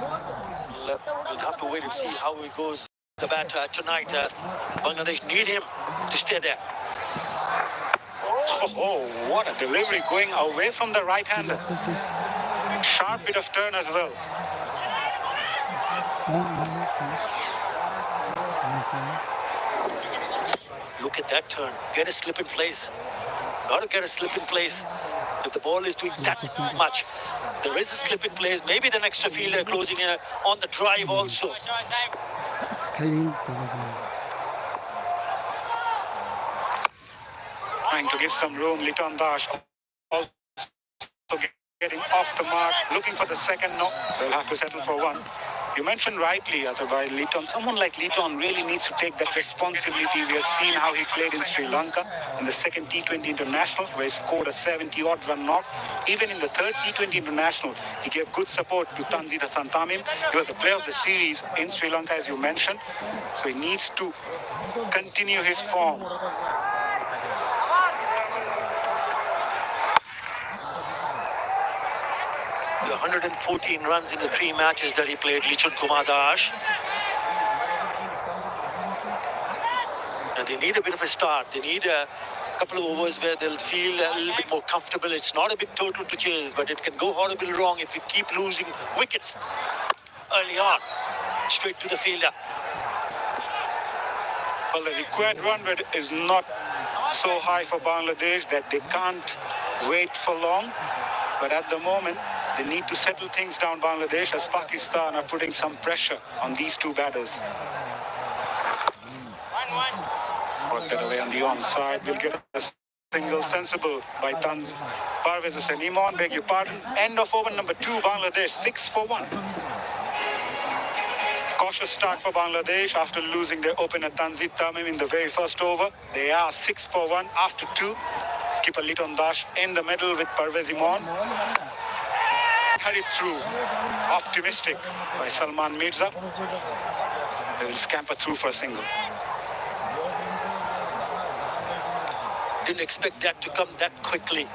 We'll have to wait and see how it goes. The bat tonight. Bangladesh need him to stay there. Oh, what a delivery going away from the right-hander. Sharp bit of turn as well. Look at that turn. Get a slip in place. Got to get a slip in place. If the ball is doing that much, there is a slip in place. Maybe the next fielder closing on the drive also. Trying to give some room. Liton Das also getting off the mark, looking for the second. No, they'll have to settle for one. You mentioned rightly, by Liton. Someone like Liton really needs to take that responsibility. We have seen how he played in Sri Lanka in the second T20 International, where he scored a 70-odd run knock. Even in the third T20 International, he gave good support to Tanzil Hasan Tamim. He was the player of the series in Sri Lanka, as you mentioned. So he needs to continue his form. 114 runs in the 3 matches that he played, Lichun Kumar Das. And they need a bit of a start. They need a couple of overs where they'll feel a little bit more comfortable. It's not a big total to chase, but it can go horribly wrong if you keep losing wickets early on. Straight to the fielder. Well, the required run rate is not so high for Bangladesh that they can't wait for long. But at the moment, they need to settle things down, Bangladesh, as Pakistan are putting some pressure on these two batters. Work that away on the onside. We'll get a single sensible by Parvez Hussain. Iman, beg your pardon. End of over number 2, Bangladesh, 6 for 1. Cautious start for Bangladesh after losing their opener Tanzil Tamim in the very first over. They are 6 for 1 after 2. Skipper Liton Das in the middle with Parvez Iman. Carried through, optimistic by Salman Mirza. They will scamper through for a single. Didn't expect that to come that quickly.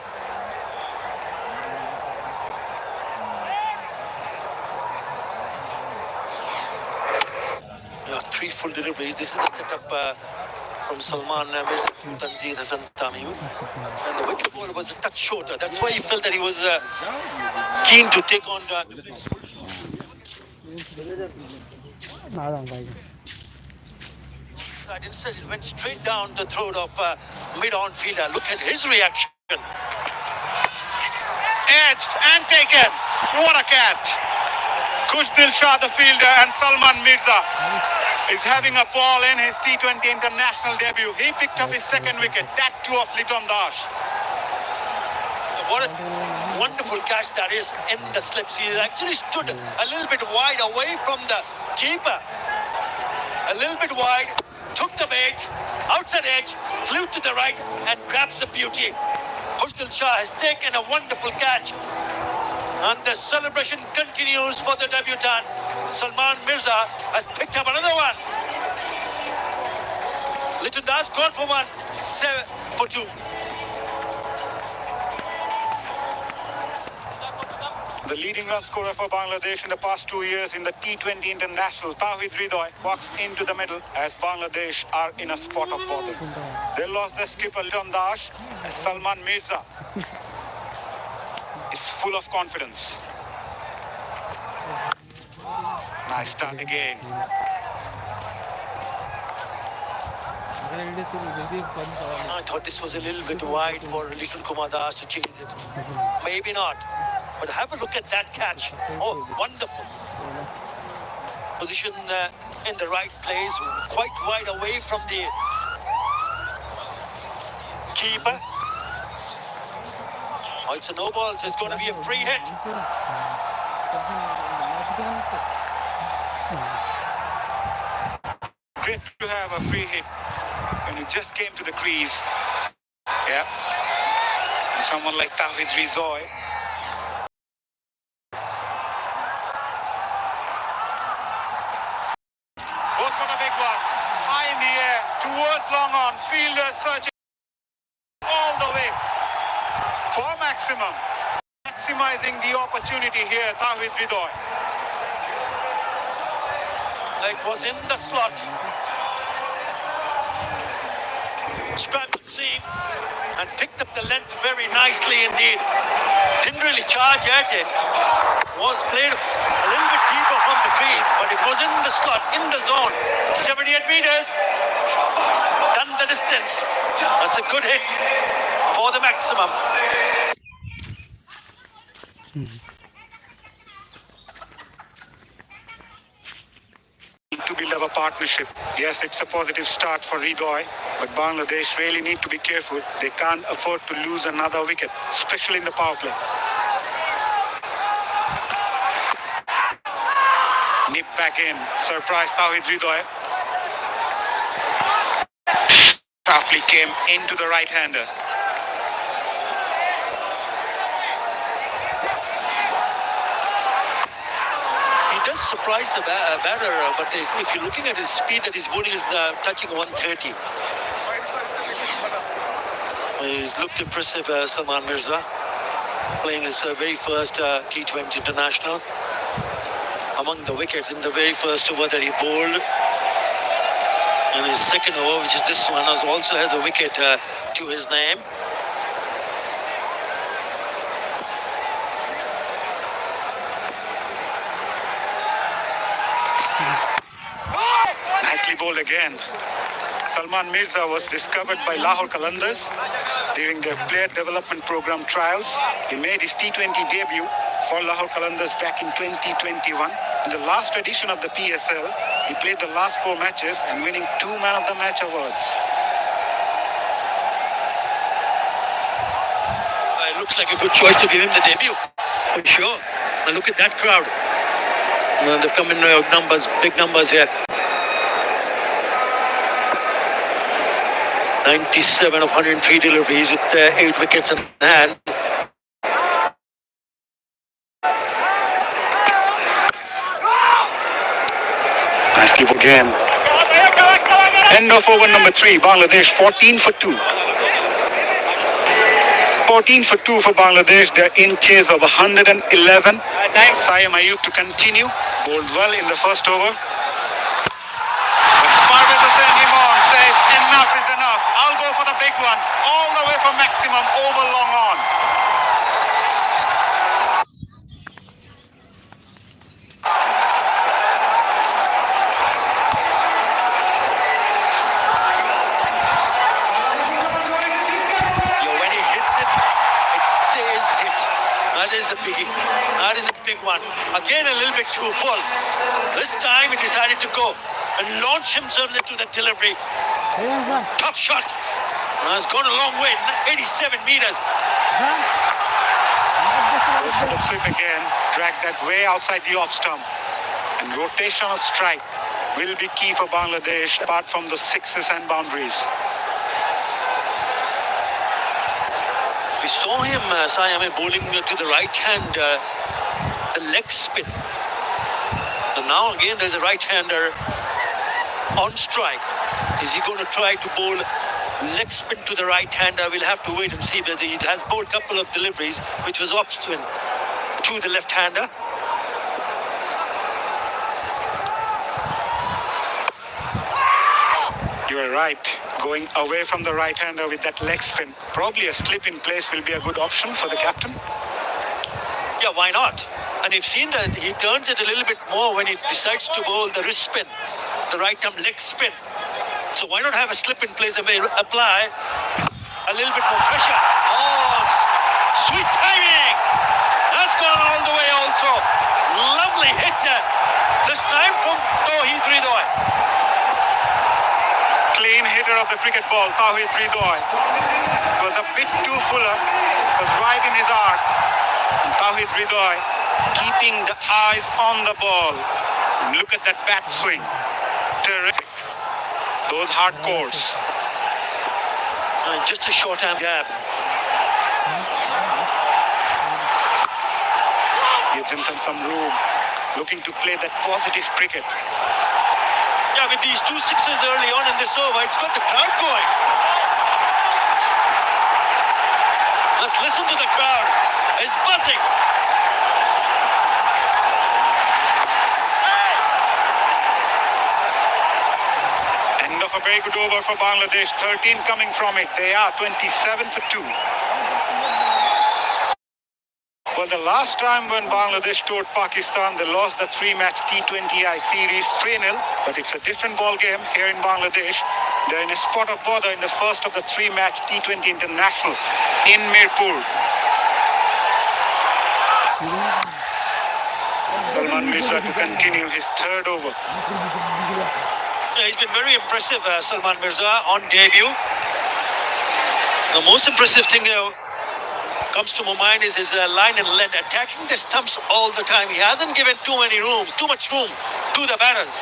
Yeah, 3 full deliveries. This is the setup from Salman Mirza to Tanzil Hasan Tamim. And the wicket ball was a touch shorter. That's why he felt that he was keen to take on instead it went straight down the throat of mid-on fielder. Look at his reaction. Edged and taken. What a catch. Kush Dilshad, the fielder, and Salman Mirza is having a ball in his T20 international debut. He picked up his second wicket, that too of Liton Das. What a wonderful catch that is in the slips. He actually stood a little bit wide away from the keeper. A little bit wide, took the bait, outside edge, flew to the right and grabs the beauty. Kush Dilshad has taken a wonderful catch. And the celebration continues for the debutant. Salman Mirza has picked up another one. Liton Das gone for 1, 7 for 2. The leading run scorer for Bangladesh in the past 2 years in the T20 International, Tawhid Hridoy, walks into the middle as Bangladesh are in a spot of bother. They lost their skipper Liton Das as Salman Mirza is full of confidence. Nice start again. I thought this was a little bit wide for Liton Kumar Das to chase it. Maybe not. But have a look at that catch. Oh, wonderful. Position in the right place, quite wide away from the keeper. Oh, it's a no ball, so it's going to be a free hit. Great to have a free hit when you just came to the crease. Yeah. And someone like Tawhid Hridoy. Goes for the big one. High in the air, towards long on. Fielder searching all the way for maximum. Maximizing the opportunity here, Tawhid Hridoy. It was in the slot. Straddled seam and picked up the length very nicely indeed. Didn't really charge at it. Was played a little bit deeper from the crease, but it was in the slot, in the zone. 78 meters. Done the distance. That's a good hit for the maximum. To build up a partnership. Yes, it's a positive start for Hridoy, but Bangladesh really need to be careful. They can't afford to lose another wicket, especially in the power play. Nip back in. Surprise Tawhid Hridoy. Sharply came into the right-hander. He does surprise the batter, but if you're looking at his speed that he's bowling is touching 130. He's looked impressive, Salman Mirza, playing his very first T20 international. Among the wickets in the very first over that he bowled. And his second over, which is this one, also has a wicket to his name. Nicely bowled again. Salman Mirza was discovered by Lahore Qalandars during their player development program trials. He made his T20 debut for Lahore Qalandars back in 2021. In the last edition of the PSL, he played the last 4 matches and winning 2 Man of the Match awards. It looks like a good choice to give him the debut, for sure. And look at that crowd. They've come in numbers, big numbers here. 97 of 103 deliveries with 8 wickets in hand. Nicely again. End of over number 3. Bangladesh 14 for 2. 14 for 2 for Bangladesh. They're in chase of 111. Saim Ayub to continue. Bowled well in the first over. But Parvez Hussain Imam says enough is enough. I'll go for the big one. All the way for maximum over long on. When he hits it, it is hit. That is a biggie. That is a big one. Again, a little bit too full. This time he decided to go and launch himself into the delivery. Top shot. Has gone a long way, 87 meters. Little sweep again. Drag that way outside the off stump. And rotational strike will be key for Bangladesh apart from the sixes and boundaries. We saw him, Sayame, bowling to the right hand, the leg spin. And now again there's a right-hander on strike. Is he going to try to bowl leg spin to the right-hander? We'll have to wait and see whether he has bowled a couple of deliveries, which was off spin to the left-hander. You are right. Going away from the right-hander with that leg spin. Probably a slip in place will be a good option for the captain. Yeah, why not? And you've seen that he turns it a little bit more when he decides to bowl the wrist spin, the right-arm leg spin. So why not have a slip in place and apply a little bit more pressure? Oh, sweet timing! That's gone all the way also. Lovely hit this time from Tawhid Hridoy. Clean hitter of the cricket ball, Tawhid Hridoy. It was a bit too fuller. It was right in his arc. And Tawhid Hridoy keeping the eyes on the ball. And look at that bat swing. Terrific. Those hardcores. Just a short arm jab. Gives him some room. Looking to play that positive cricket. Yeah, with these 2 sixes early on in this over, it's got the crowd going. Let's listen to the crowd. It's buzzing. very good over for Bangladesh. 13 coming from it. They are 27 for 2. Well, the last time when Bangladesh toured Pakistan, they lost the 3-match T20I series 3-0. But it's a different ball game here in Bangladesh. They're in a spot of bother in the first of the 3-match T20 International in Mirpur. Salman Mirza to continue his third over. Yeah, he's been very impressive, Salman Mirza, on debut. The most impressive thing comes to my mind is his line and length, attacking the stumps all the time. He hasn't given too much room to the batters.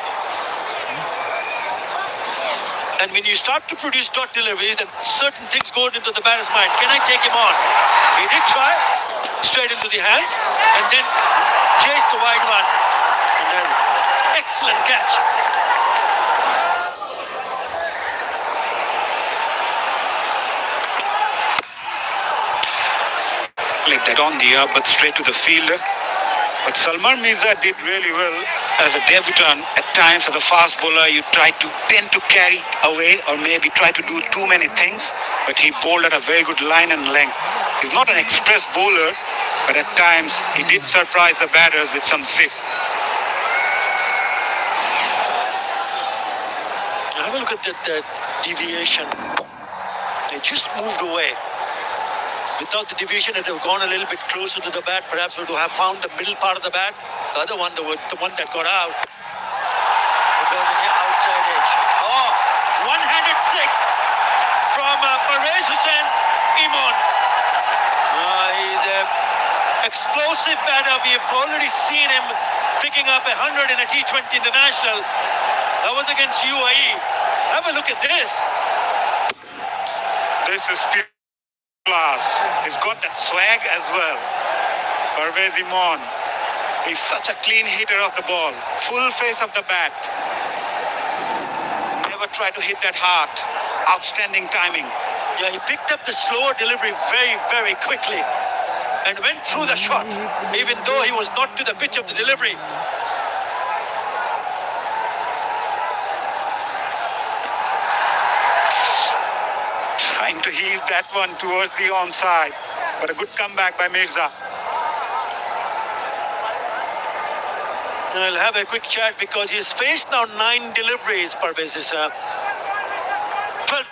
And when you start to produce dot deliveries, then certain things go into the batter's mind. Can I take him on? He did try, straight into the hands, and then chased the wide one. And then, excellent catch. Like that on the up, but straight to the fielder. But Salman Mirza did really well as a debutant. At times, as a fast bowler, you tend to carry away or maybe try to do too many things. But he bowled at a very good line and length. He's not an express bowler, but at times he did surprise the batters with some zip. Have a look at that deviation. They just moved away. Without the deviation, it would have gone a little bit closer to the bat. Perhaps would have found the middle part of the bat. The other one, the one that got out, it was on the outside edge. Oh, one-handed six from Pervez Hussain Imon. He's an explosive batter. We have already seen him picking up 100 in a T20 International. That was against UAE. Have a look at this. This is class. He's got that swag as well. Pervez Imon. He's such a clean hitter of the ball. Full face of the bat. Never try to hit that hard. Outstanding timing. Yeah, he picked up the slower delivery very, very quickly and went through the shot, even though he was not to the pitch of the delivery. Trying to heave that one towards the onside. But a good comeback by Mirza. I'll have a quick chat because he's faced now 9 deliveries. Pervez is 12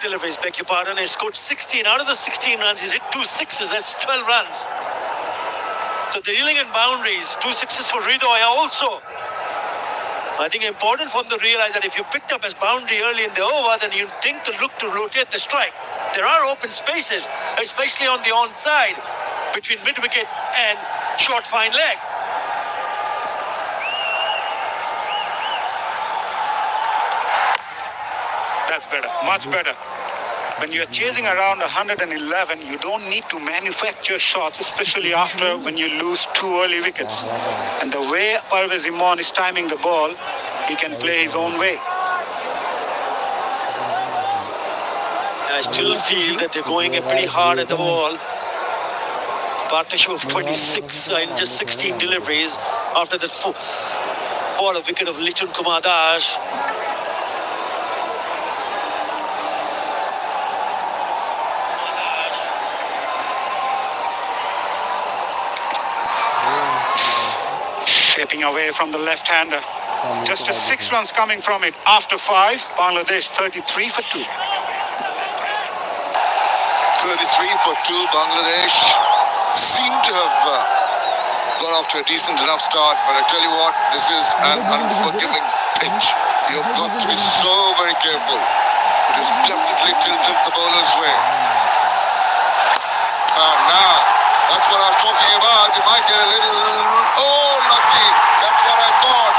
deliveries, beg your pardon. He scored 16. Out of the 16 runs, he's hit 2 sixes. That's 12 runs. So the dealing in boundaries, 2 sixes for Hridoy also. I think important for him to realize that if you picked up as boundary early in the over, then you think to look to rotate the strike. There are open spaces, especially on the onside, between mid-wicket and short fine leg. That's better, much better. When you're chasing around 111, you don't need to manufacture shots, especially after when you lose 2 early wickets. And the way Pervez Imon is timing the ball, he can play his own way. I still feel that they're going pretty hard at the ball. Partnership of 26 in just 16 deliveries after that fall of wicket of Lichun Kumar Das. Shaping away from the left-hander. Just a 6 runs coming from it. After 5, Bangladesh 33 for 2. 33 for 2. Bangladesh seem to have got off to a decent enough start, but I tell you what, this is an unforgiving pitch. You've got to be so very careful. It has definitely tilted the bowler's way. Now, that's what I was talking about. You might get a little... Oh, lucky. That's what I thought.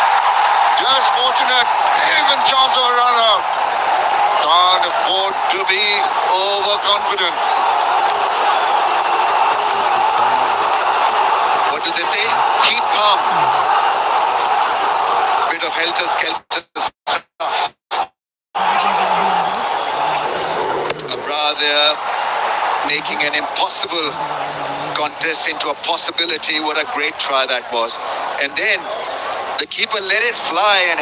Just fortunate. Even chance of a run-out. Can't afford to be overconfident. What do they say? Keep calm. Bit of helter-skelter stuff. Abra there making an impossible contest into a possibility. What a great try that was. And then the keeper let it fly and